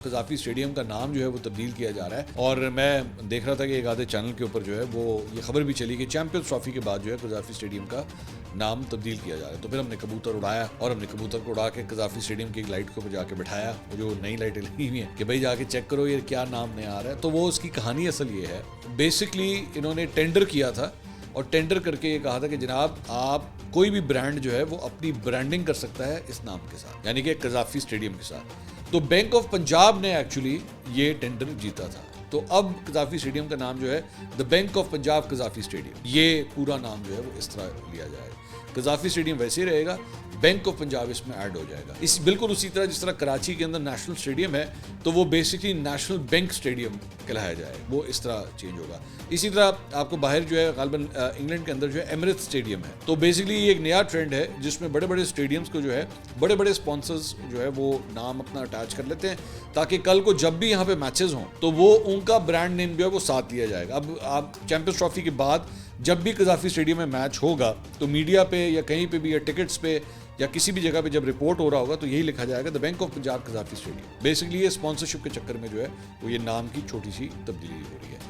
कज़ाफ़ी stadium का नाम जो है वो तब्दील किया जा रहा है और मैं देख रहा था कि एक आधे चैनल के ऊपर जो है वो ये खबर भी चली कि चैंपियंस ट्रॉफी के बाद जो है कज़ाफ़ी स्टेडियम का नाम तब्दील किया जा रहा है। तो फिर हमने कबूतर उड़ाया और हमने कबूतर को उड़ा के कज़ाफ़ी स्टेडियम की एक लाइट के ऊपर जाके बैठाया, जो नई लाइटें लगी हुई हैं कि भाई जाके चेक करो ये क्या नाम नया आ रहा है। तो वो उसकी कहानी असल ये है, बेसिकली इन्होंने टेंडर किया था और टेंडर करके ये कहा था कि जनाब आप कोई भी ब्रांड जो है वो अपनी ब्रांडिंग कर सकता है इस नाम के साथ, यानी कि कज़ाफ़ी स्टेडियम के साथ। तो बैंक ऑफ पंजाब ने एक्चुअली ये टेंडर जीता था। तो अब कज़ाफ़ी स्टेडियम का नाम जो है the bank of Punjab Gaddafi stadium, ये पूरा नाम जो है वो इस तरह लिया जाएगा। कज़ाफ़ी स्टेडियम वैसे ही रहेगा, बैंक ऑफ पंजाब इसमें ऐड हो जाएगा। इस बिल्कुल उसी तरह जिस तरह कराची के अंदर नेशनल स्टेडियम है तो वो बेसिकली नेशनल बैंक स्टेडियम कहलाया जाएगा, वो इस तरह चेंज होगा। इसी तरह आपको बाहर जो है गालिबन इंग्लैंड के अंदर जो है एमिरेट्स स्टेडियम है। तो बेसिकली ये एक नया ट्रेंड है जिसमें बड़े बड़े स्टेडियम्स को जो है बड़े बड़े स्पॉन्सर्स जो है वो नाम अपना अटैच कर लेते हैं ताकि कल को जब भी यहाँ पे मैचेस हों तो वो उनका ब्रांड नेम जो है वो साथ लिया जाएगा। अब आप चैंपियंस ट्रॉफी के बाद जब भी कज़ाफ़ी स्टेडियम में मैच होगा तो मीडिया पे या कहीं पे भी या टिकट्स पे या किसी भी जगह पे जब रिपोर्ट हो रहा होगा तो यही लिखा जाएगा the bank of Punjab Gaddafi stadium. Basically ये स्पॉन्सरशिप के चक्कर में जो है वो ये नाम की छोटी सी तब्दीली हो रही है।